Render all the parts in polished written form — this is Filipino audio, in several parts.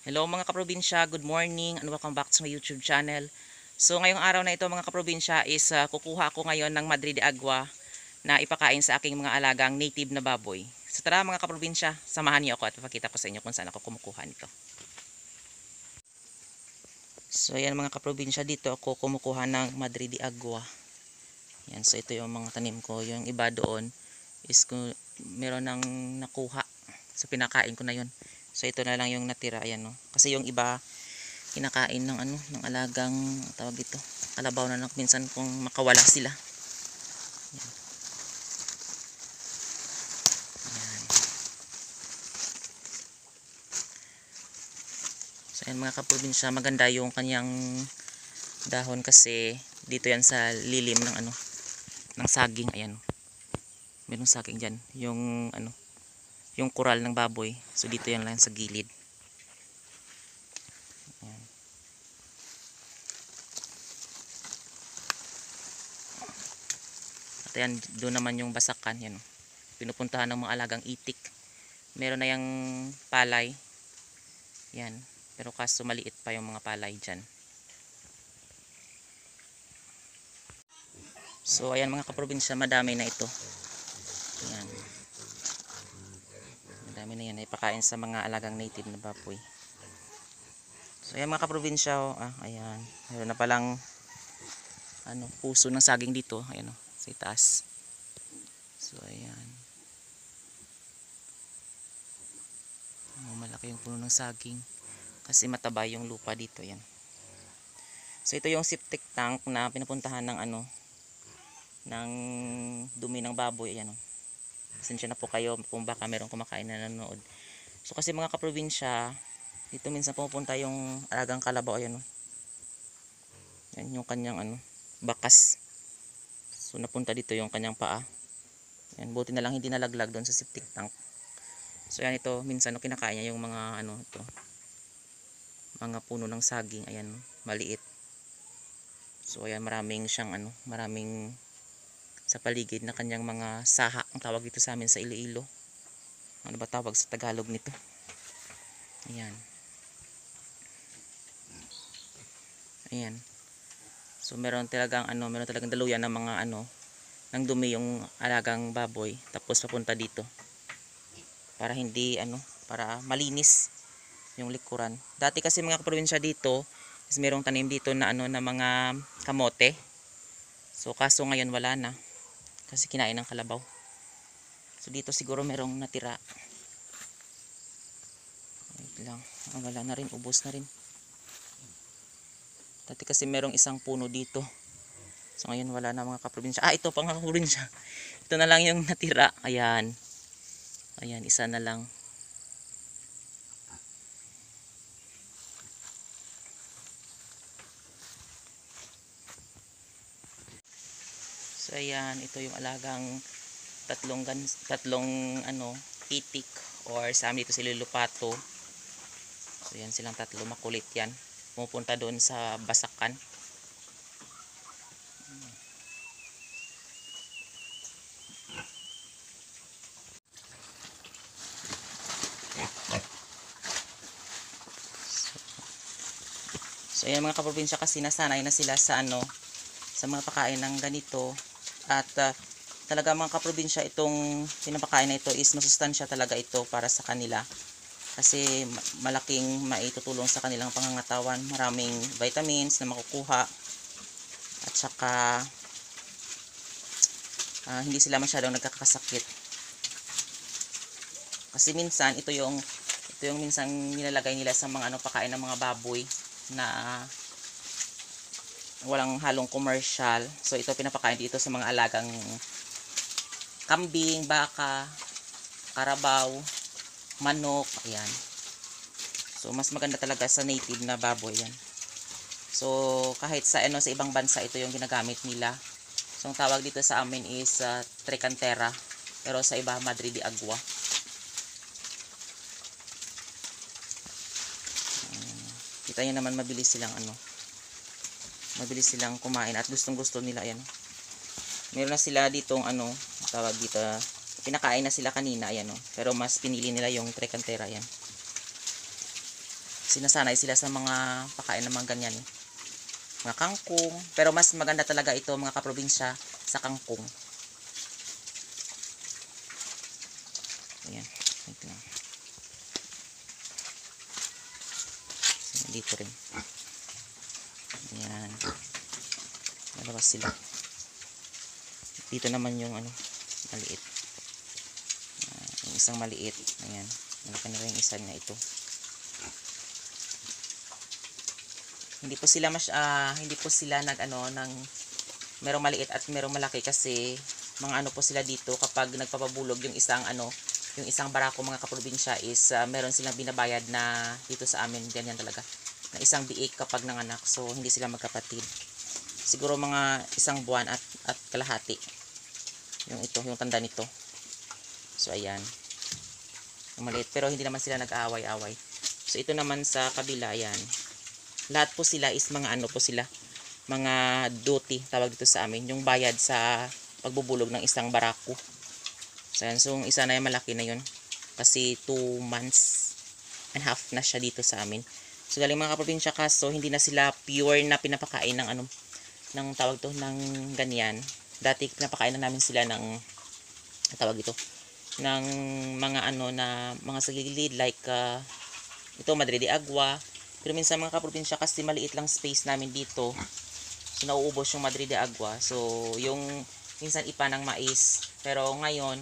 Hello mga kaprobinsya, good morning and welcome back to my YouTube channel. So ngayong araw na ito mga kaprobinsya is kukuha ako ngayon ng Madre de Agua na ipakain sa aking mga alagang native na baboy. So tara mga kaprobinsya, samahan niyo ako at ipakita ko sa inyo kung saan ako kumukuha nito. So ayan mga kaprobinsya, dito ako kumukuha ng Madre de Agua. Yan, so ito yung mga tanim ko. Yung iba doon is kung meron nang nakuha. So pinakain ko na yun. So ito na lang yung natira, ayan no. Kasi yung iba kinakain ng ng alagang tawag ito, kalabaw na lang minsan kung makawala sila. Yan. Yan. So ayan mga kaprobinsya, maganda yung kanyang dahon kasi dito yan sa lilim ng ng saging, ayan. Merong saging diyan, yung kural ng baboy. So dito yan lang sa gilid. Ayan. At ayan, doon naman yung basakan, yan. Pinupuntahan ng mga alagang itik. Meron na yung palay. Yan. Pero kaso maliit pa yung mga palay dyan. So ayan mga kaprobinsya, madami na ito. Ayan. Madami na yan. Ipakain sa mga alagang native na baboy. So ayan mga kaprobinsya, ayan. Meron na palang puso ng saging dito. Ayan sa itaas. So ayan. Malaki yung puno ng saging. Kasi mataba yung lupa dito. Ayan. So ito yung septic tank na pinapuntahan ng ng dumi ng baboy. Ayan. Pasensya na po kayo kung baka merong kumakain na nanonood. So kasi mga kaprobinsya, dito minsan pumupunta yung alagang kalabaw. Ayan. Yan yung kanyang bakas. So napunta dito yung kanyang paa. Yan, buti na lang hindi nalaglag doon sa septic tank. So yan, ito minsan kinakain niya yung mga ito, mga puno ng saging. Ayan, maliit. So ayan, maraming siyang maraming sa paligid na kanyang mga saha, ang tawag dito sa amin sa Iloilo. Ano ba tawag sa Tagalog nito? Ayan. Ayan. So meron talagang daluyan ng mga ng dumi yung alagang baboy, tapos papunta dito. Para hindi para malinis yung likuran. Dati kasi mga probinsya dito, is merong tanim dito na na mga kamote. So kaso ngayon wala na. Kasi kinain ng kalabaw. So dito siguro merong natira. Wait lang. Wala na rin, ubos na rin. Dati kasi merong isang puno dito. So ngayon wala na mga kaprobinsya. Ito pang kaprobinsya. Ito na lang yung natira. Ayan. Ayan, isa na lang. So ayan, ito yung alagang tatlong itik, or sa amin dito sila lupato. So yan silang tatlo, makulit yan. Pumupunta doon sa basakan. So ayan mga kaprobinsya, kasi nasanay na sila sa sa mga pakain ng ganito. At talaga mga kaprobinsya, itong pinapakain na ito is masustansya talaga ito para sa kanila. Kasi malaking maitutulong sa kanilang pangangatawan. Maraming vitamins na makukuha. At saka hindi sila masyadong nagkakasakit. Kasi minsan ito yung minsan nilalagay nila sa mga pakain ng mga baboy na walang halong commercial. So ito pinapakain dito sa mga alagang kambing, baka, karabaw, manok. Ayan. So mas maganda talaga sa native na baboy yan. So kahit sa sa ibang bansa ito yung ginagamit nila. So ang tawag dito sa amin is Tricantera, pero sa iba Madre de Agua. Kita nyo naman, mabilis silang kumain at gustong gusto nila. Ayan. Meron na sila ditong tawag dito, pinakain na sila kanina. Ayan, pero mas pinili nila yung Tricantera. Ayan. Sinasanay sila sa mga pakain ng mga ganyan eh. Mga kangkong. Pero mas maganda talaga ito mga kaprobinsya sa kangkong. Ayan. Ito lang. Dito rin. Ayan. Malabas sila. Dito naman yung ano, maliit. Yung isang maliit. Ayan. Malaki na rin yung isa na ito. Hindi po sila nag-ano ng merong maliit at merong malaki kasi mga ano po sila dito kapag nagpapabulog yung isang yung isang barako mga kaprobinsya is meron silang binabayad na dito sa amin ganyan talaga na isang biik kapag nanganak, so hindi sila magkapatid, siguro mga isang buwan at kalahati yung tanda nito. So ayan yung maliit, pero hindi naman sila nag-aaway-away. So ito naman sa kabila, ayan lahat po sila is mga ano po sila, mga duty tawag dito sa amin, yung bayad sa pagbubulog ng isang barako. So ayan, so isa na yung malaki na yun kasi 2 months and half na siya dito sa amin. So galing mga kaprobinsya, kaso hindi na sila pure na pinapakain ng ng tawag to ng ganyan. Dati pinapakain na namin sila ng tawag ito ng mga na mga sagilid like ito Madre de Agua. Pero minsan mga kaprobinsya kasi maliit lang space namin dito, so nauubos yung Madre de Agua, so yung minsan ipa ng mais. Pero ngayon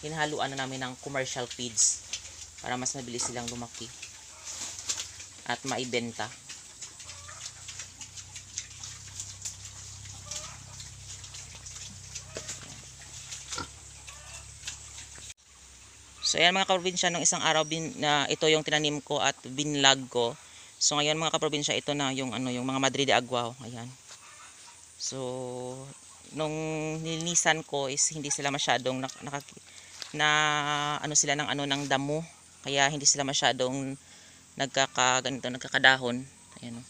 hinahaluan na namin ng commercial feeds para mas mabilis silang lumaki at maibenta. So ayan mga kaprobinsya, nung isang araw ito yung tinanim ko at binlag ko. So ngayon mga kaprobinsya, ito na yung yung mga Madre de Agua. Ayan. So nung nilinisan ko is hindi sila masyadong sila ng damo. Kaya hindi sila masyadong nagkakadahon. Ayan oh.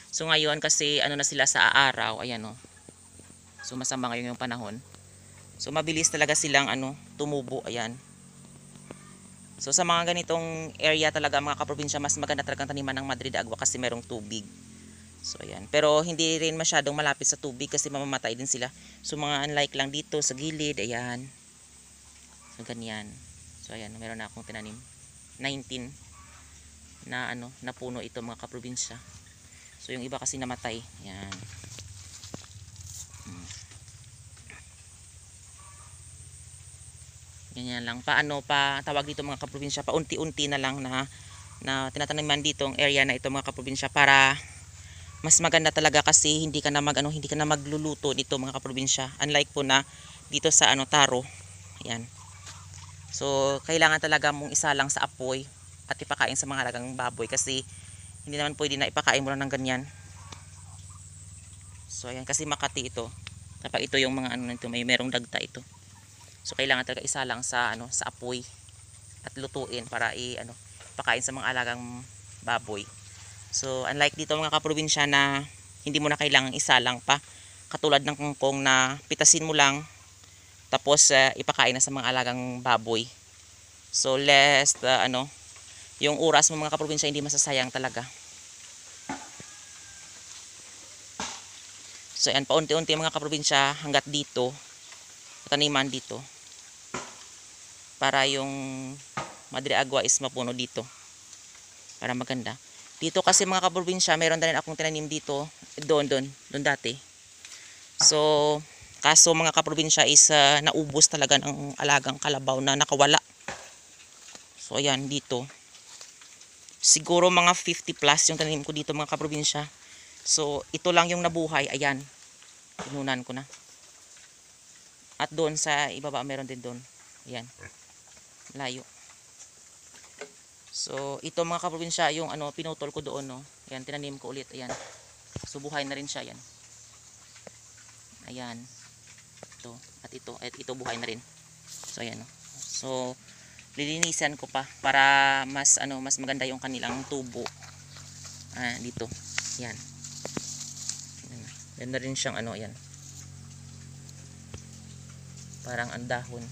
So ngayon kasi na sila sa araw, ayan oh. So masama ngayon yung panahon. So mabilis talaga silang tumubo, ayan. So sa mga ganitong area talaga mga kaprobinsya, mas maganda talagang taniman ng Madre de Agua kasi merong tubig. So ayan, pero hindi rin masyadong malapit sa tubig kasi mamamatay din sila. So mga unlike lang dito sa gilid, ayan. So ganyan. So ayan, meron na akong tinanim. 19 na na puno ito mga kaprobinsya. So yung iba kasi namatay. Ayan. Ganyan lang. Tawag dito mga kaprobinsya, paunti-unti na lang na tinataniman dito ang area na ito mga kaprobinsya para mas maganda talaga kasi hindi ka na magluluto dito mga kaprobinsya. Unlike po na dito sa taro. Ayan. So kailangan talaga mong isalang sa apoy at ipakain sa mga alagang baboy kasi hindi naman pwede na ipakain mo lang ng ganyan. So ayan, kasi Makati ito. Kapag ito yung mga nito, merong dagta ito. So kailangan talaga isalang sa sa apoy at lutuin para pakain sa mga alagang baboy. So unlike dito mga kaprobinsya na hindi mo na kailangang isalang pa, katulad ng kangkong na pitasin mo lang tapos ipakain na sa mga alagang baboy. So less yung oras mo mga kaprobinsya hindi masasayang talaga. So ayan, paunti-unti mga kaprobinsya hanggat dito taniman dito para yung Madre Agua is mapuno dito para maganda. Dito kasi mga kaprobinsya, meron din akong tinanim dito doon dati. So kaso mga kaprobinsya is naubos talaga ng alagang kalabaw na nakawala. So ayan dito siguro mga 50 plus yung tinanim ko dito mga kaprobinsya. So ito lang yung nabuhay, ayan pinunan ko na. At doon sa ibaba meron din doon. Ayan. Layo. So ito mga kaprobinsya yung pinutol ko doon no. Ayan, tinanim ko ulit. Ayan. So buhay na rin siya, ayan. Ayan. Ito at ito. At ito buhay na rin. So ayan no. So lilinisan ko pa para mas mas maganda yung kanilang tubo. Dito. Ayan. Ayan na rin siyang ayan. Parang ang dahon.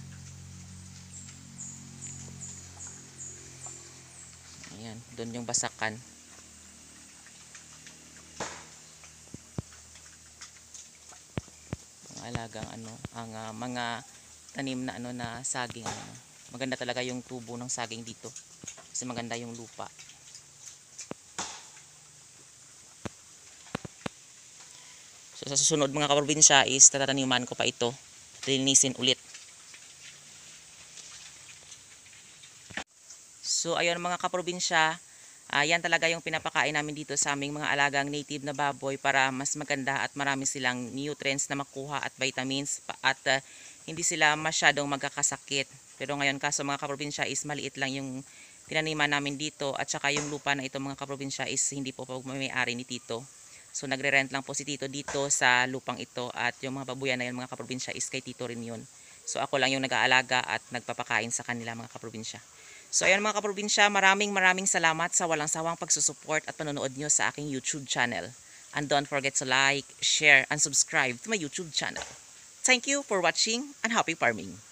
Ayan, doon yung basakan. alagang mga tanim na na saging. Maganda talaga yung tubo ng saging dito kasi maganda yung lupa. So sa susunod mga kaprobinsya is tataniman ko pa ito, linisin ulit. So ayun mga kaprobinsya, yan talaga yung pinapakain namin dito sa aming mga alagang native na baboy para mas maganda at marami silang nutrients na makuha at vitamins at hindi sila masyadong magkakasakit. Pero ngayon kaso mga kaprobinsya is maliit lang yung tinaniman namin dito at saka yung lupa na ito mga kaprobinsya is hindi po may-ari ni Tito. So nagre-rent lang po si Tito dito sa lupang ito at yung mga babuyan na yun mga kaprobinsya is kay Tito rin yun. So ako lang yung nag-aalaga at nagpapakain sa kanila mga kaprobinsya. So ayan mga kaprobinsya, maraming salamat sa walang sawang pagsusupport at panonood nyo sa aking YouTube channel. And don't forget to like, share, and subscribe to my YouTube channel. Thank you for watching and happy farming!